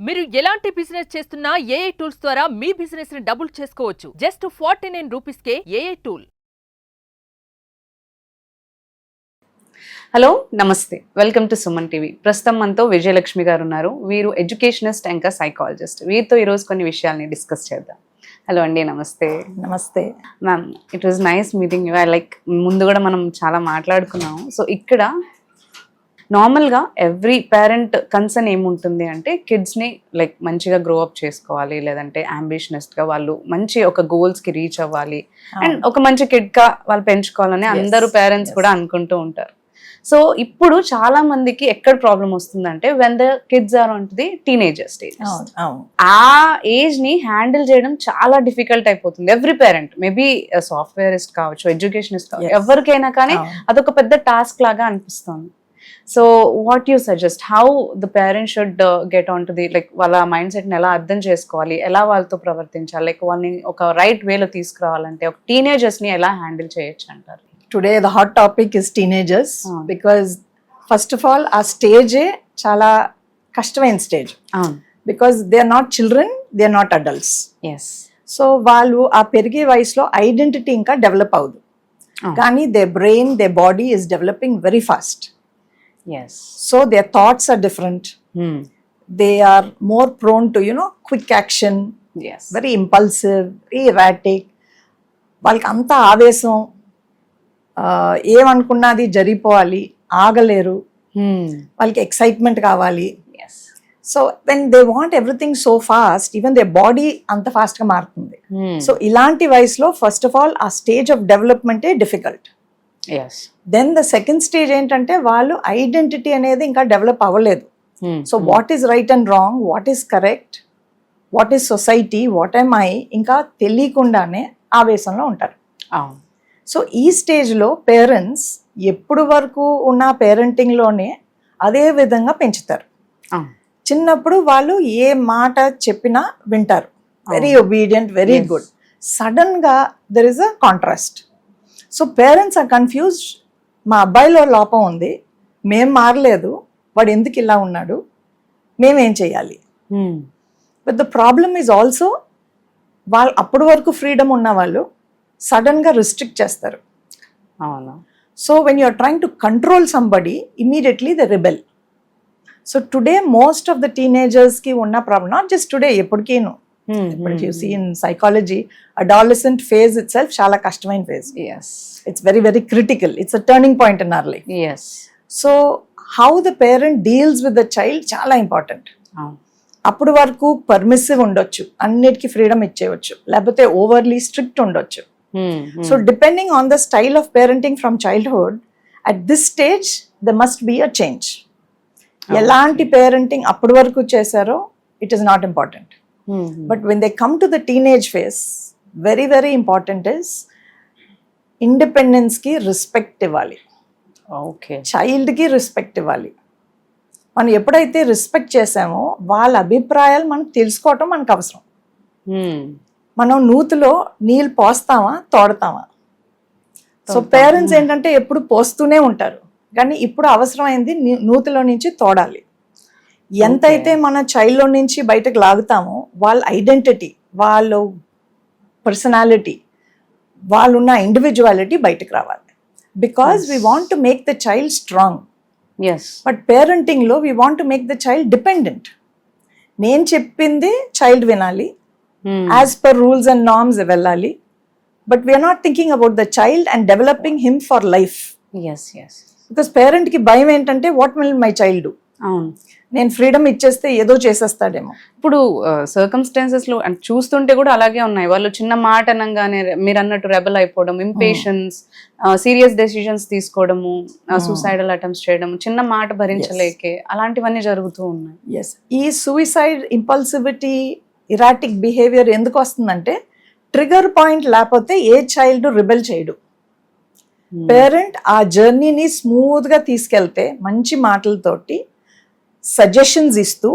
మీరు ఎలాంటి బిజినెస్ చేస్తున్నా ఏఐ టూల్స్ ద్వారా మీ బిజినెస్ ని డబుల్ చేసుకోవచ్చు. జస్ట్ 49 రూపీస్ కే ఏఐ టూల్. హలో నమస్తే, వెల్కమ్ టు సుమన్ టీవీ. ప్రస్తుతం మనతో విజయలక్ష్మి గారు ఉన్నారు. వీరు ఎడ్యుకేషనిస్ట్ ఇంకా సైకాలజిస్ట్. వీరితో ఈరోజు కొన్ని విషయాల్ని డిస్కస్ చేద్దాం. హలో అండి, నమస్తే. నమస్తే ma'am, it was nice meeting you. Like ముందు కూడా మనం చాలా మాట్లాడుకున్నాము. సో ఇక్కడ నార్మల్గా ఎవ్రీ పేరెంట్ కన్సర్న్ ఏముంటుంది అంటే కిడ్స్ని లైక్ మంచిగా గ్రో అప్ చేసుకోవాలి, లేదంటే అంబిషనిస్ట్గా వాళ్ళు మంచి ఒక గోల్స్కి రీచ్ అవ్వాలి అండ్ ఒక మంచి కిడ్గా వాళ్ళు పెంచుకోవాలని అందరూ పేరెంట్స్ కూడా అనుకుంటూ ఉంటారు. సో ఇప్పుడు చాలా మందికి ఎక్కడ ప్రాబ్లం వస్తుందంటే when the kids are on to the teenager stage, ఆ ఏజ్ ని హ్యాండిల్ చేయడం చాలా డిఫికల్ట్ అయిపోతుంది. ఎవ్రీ పేరెంట్, మేబీ సాఫ్ట్వేరిస్ట్ కావచ్చు, ఎడ్యుకేషనిస్ట్ కావచ్చు, ఎవరికైనా కానీ అదొక పెద్ద టాస్క్ లాగా అనిపిస్తుంది. So what you suggest, how the parent should get on to the like వాళ్ళ మైండ్ సెట్ ని ఎలా అర్థం చేసుకోవాలి, ఎలా వాళ్ళతో ప్రవర్తించాలి, లైక్ వాళ్ళని ఒక రైట్ వేలో తీసుకురావాలంటే ఒక టీనేజర్స్ ని ఎలా హ్యాండిల్ చేయొచ్చు అంటారు? Today the hot topic is teenagers because first of all ఆ స్టేజే చాలా కష్టమైన stage. Because they are not children, they are not adults. So వాళ్ళు ఆ పెరిగే వయసులో ఐడెంటిటీ ఇంకా డెవలప్ అవ్వదు, కానీ their brain, their body is developing very fast. So their thoughts are different. They are more prone to, quick action, very impulsive, very erratic. వాళ్ళకి అంత ఆవేశం, ఏమనుకున్నది జరిగిపోవాలి, ఆగలేరు. వాళ్ళకి ఎక్సైట్మెంట్ కావాలి. So when they want everything so fast, even they body అంత fast గా మారుతుంది. So ఇలాంటి వయసులో ఫస్ట్ ఆఫ్ ఆల్ ఆ స్టేజ్ ఆఫ్ డెవలప్మెంటే difficult. Then the second stage ఏంటంటే వాళ్ళు ఐడెంటిటీ అనేది ఇంకా డెవలప్ అవ్వలేదు. So what is right and wrong, what is correct, what is society, what am I, ఇంకా తెలియకుండానే ఆవేశంలో ఉంటారు. సో ఈ స్టేజ్లో పేరెంట్స్ ఎప్పుడు వరకు ఉన్న పేరెంటింగ్లోనే అదే విధంగా పెంచుతారు. చిన్నప్పుడు వాళ్ళు ఏ మాట చెప్పినా వింటారు, వెరీ ఒబీడియంట్, వెరీ గుడ్. సడన్గా there is a contrast. So parents are confused, మా అబ్బాయిలో లోపం ఉంది, మేం మారలేదు, వాడు ఎందుకు ఇలా ఉన్నాడు, మేమేం చేయాలి? But the problem is also వాళ్ళు అప్పటి వరకు ఫ్రీడమ్ ఉన్న వాళ్ళు సడన్గా రిస్ట్రిక్ట్ చేస్తారు. So when you are trying to control somebody, immediately the rebel. So today most of the టీనేజర్స్కి ఉన్న ప్రాబ్లమ్, నాట్ జస్ట్ టుడే, ఎప్పటికీను. If you see in psychology, adolescent phase itself చాలా కష్టమైన phase. It's very, very critical. It's a turning point in our life. So how the parent deals with the child చాలా important. అప్పుడు వరకు permissive ఉండొచ్చు, అన్నిటికీ freedom ఇచ్చేయచ్చు, లేకపోతే overly strict ఉండొచ్చు. So depending on the style of parenting from childhood, at this stage the must be a change. ఎలాంటి parenting అప్పటి వరకు చేశారో it is not important. But when they come to the teenage phase, very, very important is independence ki respect ఇవ్వాలి. Child కి respect ఇవ్వాలి. మనం ఎప్పుడైతే respect చేసామో వాళ్ళ అభిప్రాయాలు మనకు తెలుసుకోవటం మనకు అవసరం. మనం నూతిలో నీళ్ళు పోస్తామా, తోడతామా? సో పేరెంట్స్ ఏంటంటే ఎప్పుడు పోస్తూనే ఉంటారు, కానీ ఇప్పుడు అవసరమైంది నూతిలో నుంచి తోడాలి. ఎంతైతే మన చైల్డ్లో నుంచి బయటకు లాగుతామో వాళ్ళ ఐడెంటిటీ, వాళ్ళ పర్సనాలిటీ, వాళ్ళున్న ఇండివిజువాలిటీ బయటకు రావాలి. Because we want to make the child strong. But పేరెంటింగ్లో we want to make the child dependent. నేను చెప్పింది చైల్డ్ వినాలి, as per rules and norms వెళ్ళాలి. But we're not thinking about the child and developing him for life. Because పేరెంట్కి భయం ఏంటంటే what will my child do, నేను freedom ఇచ్చేస్తే ఏదో చేసేస్తాడేమో. ఇప్పుడు సర్కమ్స్టాన్సెస్ లో చూస్తుంటే కూడా అలాగే ఉన్నాయి. వాళ్ళు చిన్న మాట అనగానే మీరు అన్నట్టు రెబల్ అయిపోవడం, ఇంపేషన్స్, సీరియస్ డెసిషన్స్ తీసుకోవడము, సూసైడల్ అటెంప్ట్స్ చేయడం, చిన్న మాట భరించలేకే, అలాంటివన్నీ జరుగుతూ ఉన్నాయి. ఈ సూసైడ్, ఇంపల్సివిటీ, ఇరాటిక్ బిహేవియర్ ఎందుకు వస్తుందంటే ట్రిగర్ పాయింట్ లేకపోతే ఏ చైల్డ్ రిబెల్ చేయడు. పేరెంట్ ఆ జర్నీని స్మూత్ గా తీసుకెళ్తే మంచి మాటలతోటి సజెషన్స్ ఇస్తూ,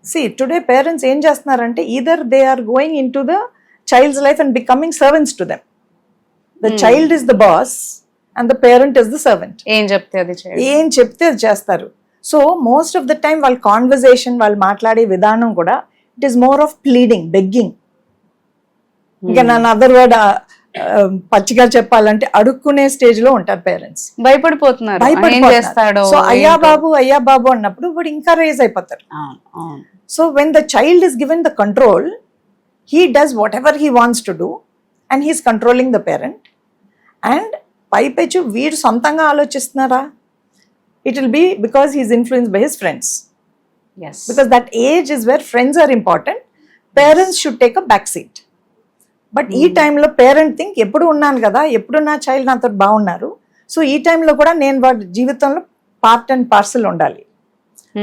సి టుడే పేరెంట్స్ ఏం చేస్తున్నారంటే either they are going into the child's life and becoming servants to them. The child is the boss and the parent is the servant. ఏం చెప్తే అది చేస్తారు. So most of the time వాళ్ళ conversation, వాళ్ళు మాట్లాడే విధానం కూడా it is more of pleading, begging. ఇంకా నన్ను అదర్ వర్డ్ పచ్చిగా చెప్పాలంటే అడుక్కునే స్టేజ్ లో ఉంటారు పేరెంట్స్. భయపడిపోతున్నారు ఏం చేస్తాడో. సో అయ్యా బాబు అన్నప్పుడు వాడు ఇంకా రేజ్ అయిపోతారు. So when the child is given the control, he does whatever he wants to do and he's controlling the parent. And పైపెచ్చు వీడు సొంతంగా ఆలోచిస్తున్నారా, it will be because he's influenced by his friends. Yes. Because that age is where friends are important. Parents should take a back seat. But ఈ టైంలో parent think ఎప్పుడు ఉన్నాను కదా, ఎప్పుడు నా చైల్డ్ నాతో బాగున్నారు, సో ఈ టైంలో కూడా నేను వాడి జీవితంలో పార్ట్ అండ్ పార్సల్ ఉండాలి.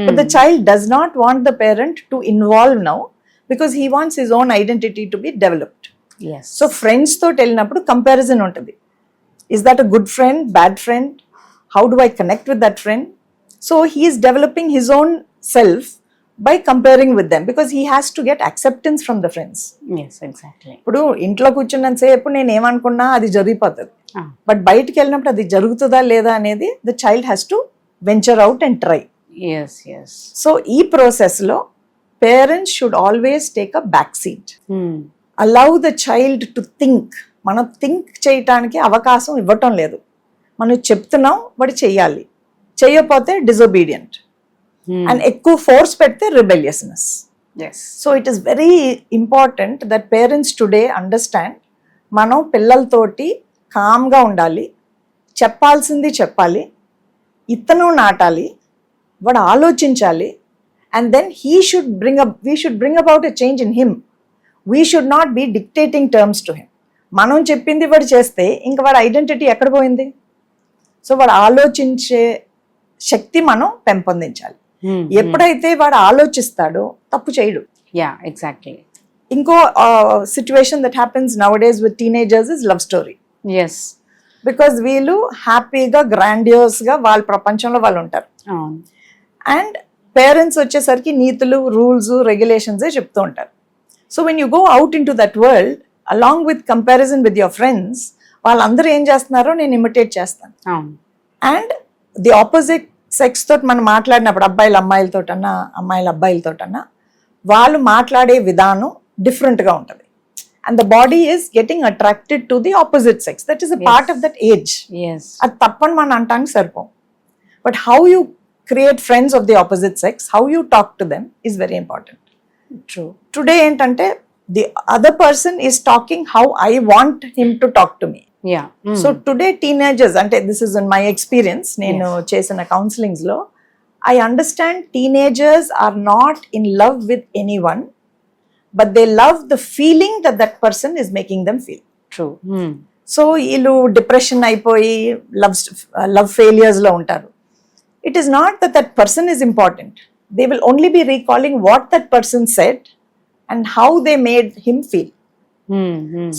But the child does not want the parent to involve now because he wants his own identity to be developed. Yes. So friends తోటి వెళ్ళినప్పుడు కంపారిజన్ ఉంటుంది. Is that a good friend, bad friend? How do I connect with that friend? So he is developing his own self by comparing with them because he has to get acceptance from the friends. Yes, exactly. ఇప్పుడు ఇంట్లో కూర్చున్నంతసేపు నేను ఏమనుకున్నా అది జరిగిపోతుంది, but బయటికి వెళ్ళినప్పుడు అది జరుగుతుందా లేదా అనేది the child has to venture out and try. Yes, yes. So ఈ ప్రాసెస్లో parents should always take a back seat. Allow the child to think. మనం థింక్ చేయటానికి అవకాశం ఇవ్వటం లేదు. మనం చెప్తున్నాం వాడు చెయ్యాలి, చెయ్యకపోతే డిజొబీడియంట్, అండ్ ఎక్కువ ఫోర్స్ పెడితే రిబెలియస్నెస్. Yes. So it is very important that parents today understand మనం పిల్లలతోటి కామ్గా ఉండాలి, చెప్పాల్సింది చెప్పాలి, ఇతను నాటాలి, వాడు ఆలోచించాలి, and then we should bring about a change in him. We should not be dictating terms to him. మనం చెప్పింది వాడు చేస్తే ఇంకా వాడి ఐడెంటిటీ ఎక్కడ పోయింది? సో వాడు ఆలోచించే శక్తి మనం పెంపొందించాలి. ఎప్పుడైతే వాడు ఆలోచిస్తాడో తప్పు చేయడు. Yeah, exactly. ఇంకో situation that happens now days with teenagers is love story. Yes. Because వీళ్ళు హ్యాపీగా గ్రాండియోస్గా వాళ్ళ ప్రపంచంలో వాళ్ళు ఉంటారు. అండ్ పేరెంట్స్ వచ్చేసరికి నీతులు, రూల్స్, రెగ్యులేషన్సే చెప్తూ ఉంటారు. So when you go out in to that world along with comparison with your friends, వాళ్ళందరూ ఏం చేస్తున్నారో నేను ఇమిటేట్ చేస్తాను. అండ్ ది ఆపోజిట్ సెక్స్ తోటి మనం మాట్లాడినప్పుడు, అబ్బాయిలు అమ్మాయిలతోటన్నా అమ్మాయిలు అబ్బాయిలతోటన్నా, వాళ్ళు మాట్లాడే విధానం డిఫరెంట్గా ఉంటుంది. And the body is getting attracted to the opposite sex. That is a part of that age. Yes. అది తప్పని మనం అంటానికి సరిపోం. But how you create friends of the opposite sex, how you talk to them is very important. True. Today ఏంటంటే the other person is talking how I want him to talk to me. Yeah. So today teenagers, అంటే this is in my experience, నేను చేసిన counsellings లో I understand teenagers are not in love with anyone, but they love the feeling that that person is making them feel. True. So వీళ్ళు depression అయిపోయి love failures లో ఉంటారు. It is not that that person is important. They will only be recalling what that person said and how they made him feel.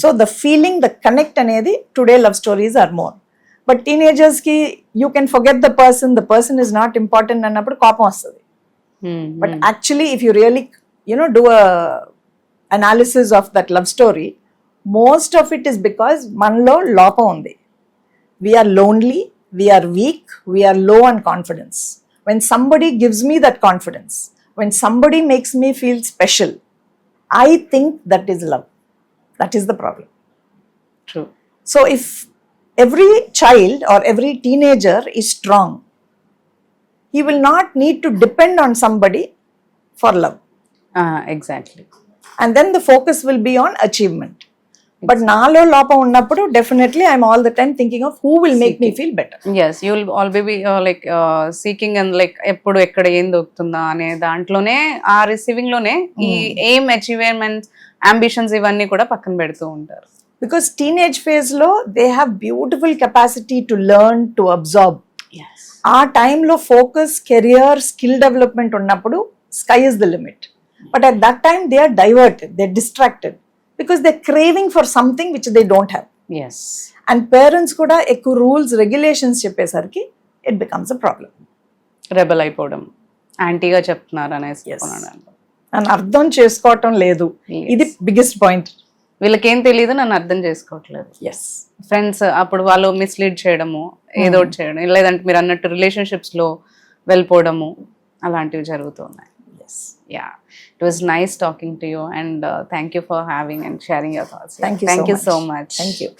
So the feeling, the connect అనేది today love stories are more. But teenagers కి you can forget the person is not important అన్నప్పుడు కోపం వస్తుంది. But actually if you really do analysis of that love story, most of it is because మనలో లోపం ఉంది. We're lonely, we're weak, we're low on confidence. When somebody gives me that confidence, when somebody makes me feel special, I think that is love. That is the problem. True. So if every child or every teenager is strong, he will not need to depend on somebody for love. Exactly. And then the focus will be on achievement. But నాలో లోపం ఉన్నప్పుడు definitely I'm all the time thinking of who will make me feel better. Yes, you will always be like seeking and like ఎప్పుడు ఎక్కడ ఏం దొరుకుతుందా అనే దాంట్లోనే, ఆ రిసీవింగ్ లోనే ఈ ఎయిమ్, అచీవ్మెంట్స్, అంబిషన్స్ ఇవన్నీ కూడా పక్కన పెడుతూ ఉంటారు. బికాస్ టీనేజ్ ఫేజ్ లో they have beautiful capacity to learn, to observe. ఆ టైంలో ఫోకస్, కెరియర్, స్కిల్ డెవలప్మెంట్ ఉన్నప్పుడు sky is the limit. But at that time they are diverted, they are distracted because they're craving for something which they don't have. Yes. And parents kuda ekku rules, regulations cheppesariki it becomes a problem. Rebel అయిపోవడం, యాంటీగా చెప్తున్నారు అనేసి నన్ను అర్థం చేసుకోవటం లేదు, ఇది biggest point. వీళ్ళకేం తెలియదు, నన్ను అర్థం చేసుకోవట్లేదు. ఎస్. ఫ్రెండ్స్ అప్పుడు వాళ్ళు మిస్లీడ్ చేయడము, ఏదో ఒకటి చేయడం, లేదంటే మీరు అన్నట్టు రిలేషన్షిప్స్ లో వెళ్ళిపోవడము అలాంటివి జరుగుతున్నాయి. Yes, Yeah, it was nice talking to you, and thank you for having and sharing your thoughts. Thank you Thank you so much. Thank you.